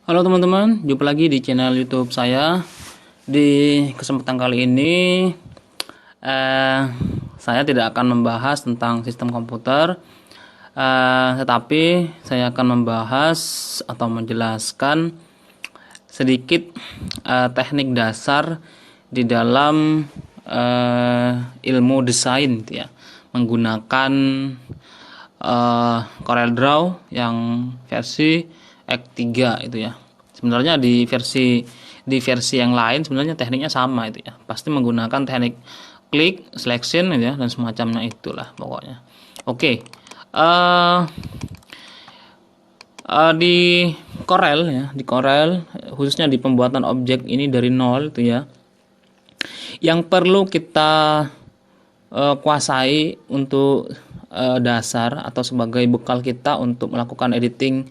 Halo teman-teman, jumpa lagi di channel YouTube saya. Di kesempatan kali ini, saya tidak akan membahas tentang sistem komputer, tetapi saya akan membahas atau menjelaskan sedikit teknik dasar di dalam ilmu desain, gitu ya, menggunakan CorelDRAW yang versi X3 itu ya. Sebenarnya di versi yang lain sebenarnya tekniknya sama itu ya. Pasti menggunakan teknik klik, selection gitu ya, dan semacamnya itulah pokoknya. Oke. Di Corel ya, di Corel khususnya di pembuatan objek ini dari nol itu ya. Yang perlu kita kuasai untuk dasar atau sebagai bekal kita untuk melakukan editing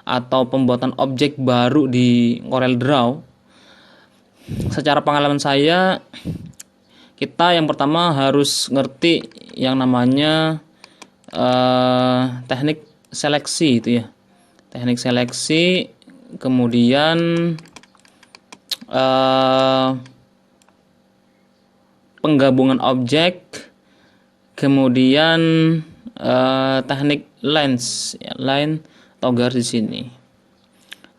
atau pembuatan objek baru di CorelDRAW. Secara pengalaman saya, kita yang pertama harus ngerti yang namanya teknik seleksi itu ya. Teknik seleksi, kemudian penggabungan objek, kemudian teknik lens ya, line atau garis di sini.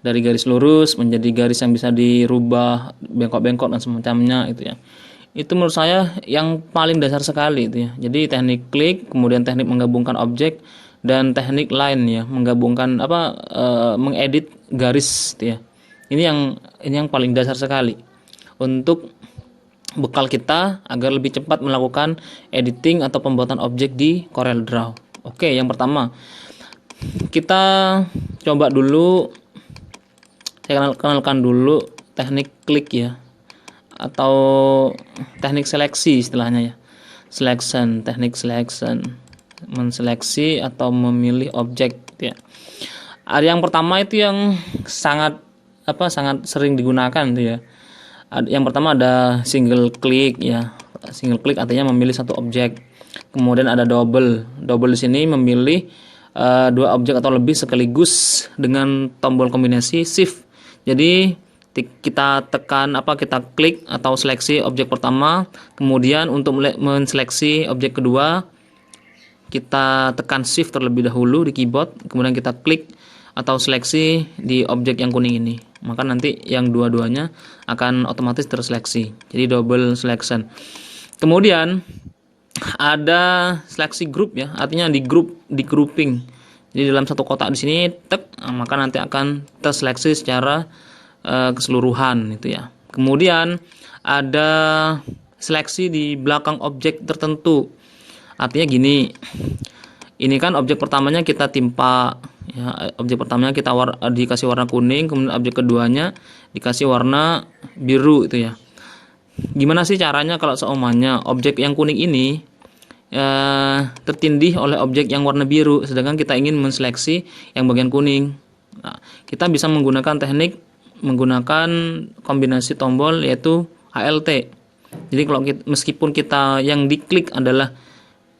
Dari garis lurus menjadi garis yang bisa dirubah bengkok-bengkok dan semacamnya itu ya. Itu menurut saya yang paling dasar sekali itu ya. Jadi teknik klik, kemudian teknik menggabungkan objek, dan teknik line ya, menggabungkan mengedit garis gitu ya. Ini yang paling dasar sekali untuk bekal kita agar lebih cepat melakukan editing atau pembuatan objek di CorelDRAW. Oke, yang pertama kita coba dulu, saya kenalkan dulu teknik klik ya, atau teknik seleksi istilahnya ya. Selection, teknik selection, menseleksi atau memilih objek ya. Ada yang pertama itu yang sangat sering digunakan tuh ya. Yang pertama ada single click ya. Single click artinya memilih satu objek. Kemudian ada double. Double di sini memilih dua objek atau lebih sekaligus dengan tombol kombinasi shift. Jadi kita kita klik atau seleksi objek pertama, kemudian untuk menseleksi objek kedua kita tekan shift terlebih dahulu di keyboard, kemudian kita klik atau seleksi di objek yang kuning ini. Maka nanti yang dua-duanya akan otomatis terseleksi. Jadi double selection. Kemudian ada seleksi grup ya, artinya di grouping. Jadi dalam satu kotak di sini maka nanti akan terseleksi secara keseluruhan itu ya. Kemudian ada seleksi di belakang objek tertentu. Artinya gini. Ini kan objek pertamanya kita timpa ya, objek pertamanya kita dikasih warna kuning, kemudian objek keduanya dikasih warna biru itu ya. Gimana sih caranya kalau seumpamanya objek yang kuning ini tertindih oleh objek yang warna biru, sedangkan kita ingin menseleksi yang bagian kuning. Nah, kita bisa menggunakan kombinasi tombol yaitu ALT. Jadi kalau meskipun kita yang diklik adalah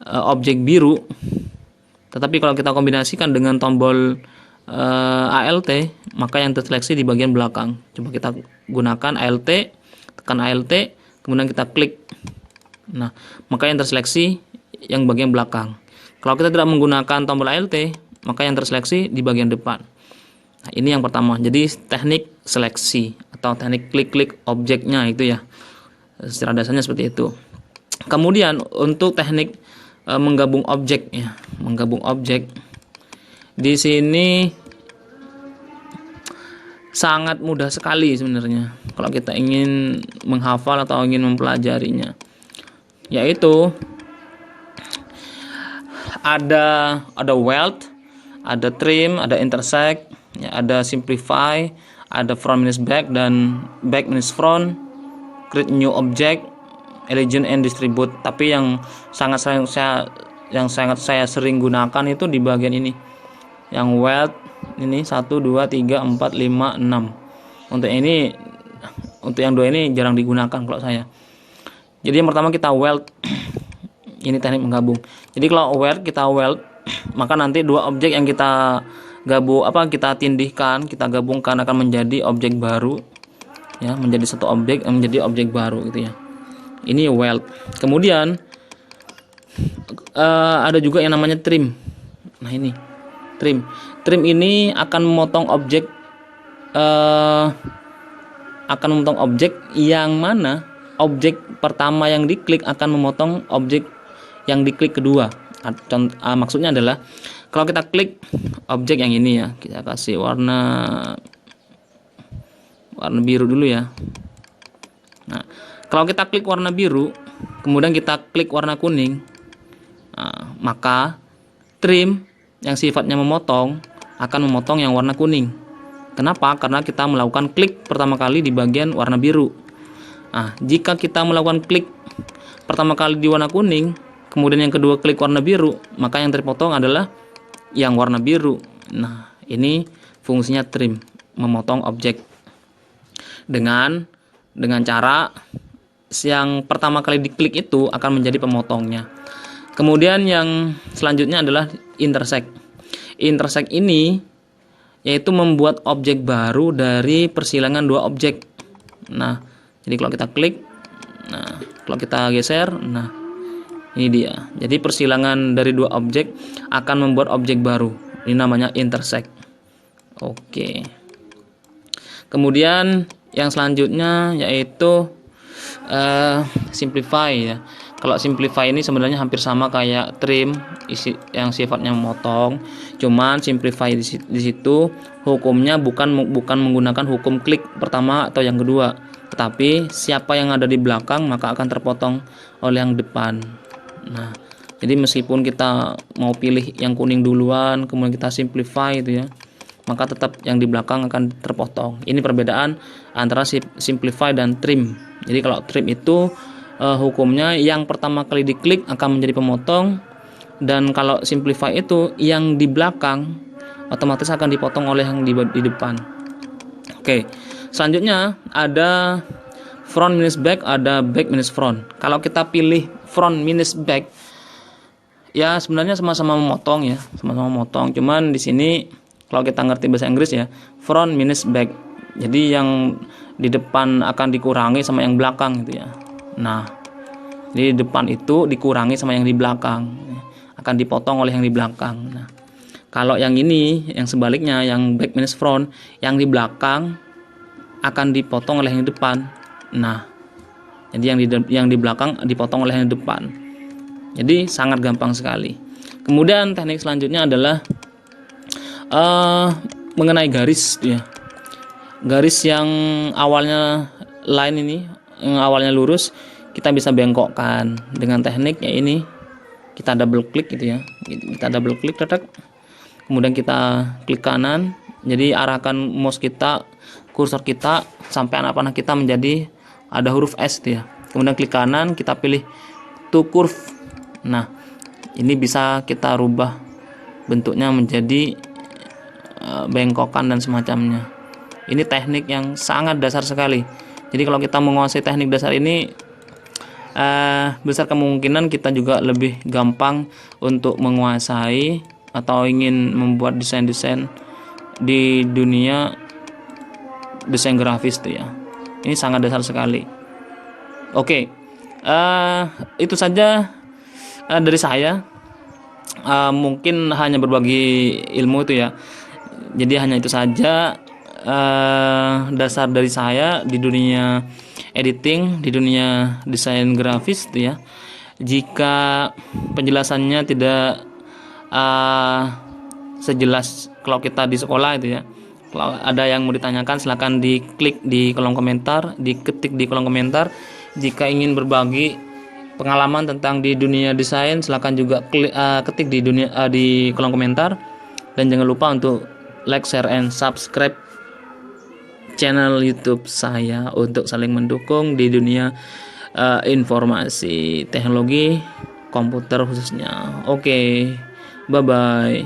objek biru, tetapi kalau kita kombinasikan dengan tombol ALT, maka yang terseleksi di bagian belakang. Coba kita gunakan ALT, tekan ALT, kemudian kita klik. Nah, maka yang terseleksi yang bagian belakang. Kalau kita tidak menggunakan tombol ALT, maka yang terseleksi di bagian depan. Nah, ini yang pertama. Jadi teknik seleksi atau teknik klik-klik objeknya itu ya. Secara dasarnya seperti itu. Kemudian untuk teknik menggabung objek ya, menggabung objek. Di sini sangat mudah sekali sebenarnya kalau kita ingin menghafal atau ingin mempelajarinya. Yaitu ada weld, ada trim, ada intersect, ya, ada simplify, ada front minus back dan back minus front, create new object, elegant and distribute. Tapi yang sangat saya sering gunakan itu di bagian ini. Yang weld ini 1 2 3 4 5 6. Untuk yang dua ini jarang digunakan kalau saya. Jadi yang pertama kita weld. Ini teknik menggabung. Jadi kalau kita weld, maka nanti dua objek yang kita kita tindihkan, kita gabungkan akan menjadi objek baru ya, menjadi satu objek menjadi objek baru gitu ya. Ini weld. Kemudian ada juga yang namanya trim. Nah, ini trim. Trim ini akan memotong objek yang mana objek pertama yang diklik akan memotong objek yang diklik kedua. Maksudnya adalah kalau kita klik objek yang ini ya, kita kasih warna biru dulu ya. Nah, kalau kita klik warna biru, kemudian kita klik warna kuning, maka trim yang sifatnya memotong akan memotong yang warna kuning. Kenapa? Karena kita melakukan klik pertama kali di bagian warna biru. Nah, jika kita melakukan klik pertama kali di warna kuning, kemudian yang kedua klik warna biru, maka yang terpotong adalah yang warna biru. Nah, ini fungsinya trim, memotong objek dengan cara yang pertama kali diklik itu akan menjadi pemotongnya. Kemudian yang selanjutnya adalah intersect. Intersect ini yaitu membuat objek baru dari persilangan dua objek. Nah, jadi kalau kita klik, nah kalau kita geser, nah ini dia. Jadi persilangan dari dua objek akan membuat objek baru. Ini namanya intersect. Oke. Kemudian yang selanjutnya yaitu simplify ya. Kalau simplify ini sebenarnya hampir sama kayak trim yang sifatnya memotong. Cuman simplify di situ hukumnya bukan menggunakan hukum klik pertama atau yang kedua, tetapi siapa yang ada di belakang maka akan terpotong oleh yang depan. Nah, jadi meskipun kita mau pilih yang kuning duluan, kemudian kita simplify itu ya, maka tetap yang di belakang akan terpotong. Ini perbedaan antara simplify dan trim. Jadi kalau trim itu hukumnya yang pertama kali diklik akan menjadi pemotong, dan kalau simplify itu yang di belakang otomatis akan dipotong oleh yang di depan. Oke, selanjutnya ada front minus back, ada back minus front. Kalau kita pilih front minus back, ya sebenarnya sama-sama memotong ya, sama-sama memotong. Cuman di sini kalau kita ngerti bahasa Inggris ya, front minus back. Jadi yang di depan akan dikurangi sama yang belakang gitu ya. Nah, di depan itu dikurangi sama yang di belakang, akan dipotong oleh yang di belakang. Nah, kalau yang ini, yang sebaliknya, yang back minus front, yang di belakang akan dipotong oleh yang di depan. Nah, jadi yang di belakang dipotong oleh yang di depan. Jadi sangat gampang sekali. Kemudian teknik selanjutnya adalah mengenai garis ya. Garis yang awalnya line ini, yang awalnya lurus, kita bisa bengkokkan dengan tekniknya ini. Kita double klik gitu ya. Kita double klik, kemudian kita klik kanan. Jadi arahkan mouse kita, kursor kita sampai anak panah kita menjadi ada huruf S gitu ya. Kemudian klik kanan, kita pilih to curve. Nah, ini bisa kita rubah bentuknya menjadi bengkokan dan semacamnya. Ini teknik yang sangat dasar sekali. Jadi kalau kita menguasai teknik dasar ini, besar kemungkinan kita juga lebih gampang untuk menguasai atau ingin membuat desain-desain di dunia desain grafis tuh ya. Ini sangat dasar sekali. Oke, itu saja dari saya. Mungkin hanya berbagi ilmu itu ya. Jadi hanya itu saja dasar dari saya di dunia editing, di dunia desain grafis itu ya. Jika penjelasannya tidak sejelas kalau kita di sekolah itu ya, kalau ada yang mau ditanyakan silahkan diklik di kolom komentar, diketik di kolom komentar. Jika ingin berbagi pengalaman tentang di dunia desain, silahkan juga ketik di kolom komentar. Dan jangan lupa untuk like, share, and subscribe channel YouTube saya untuk saling mendukung di dunia informasi teknologi komputer khususnya. Oke, bye bye.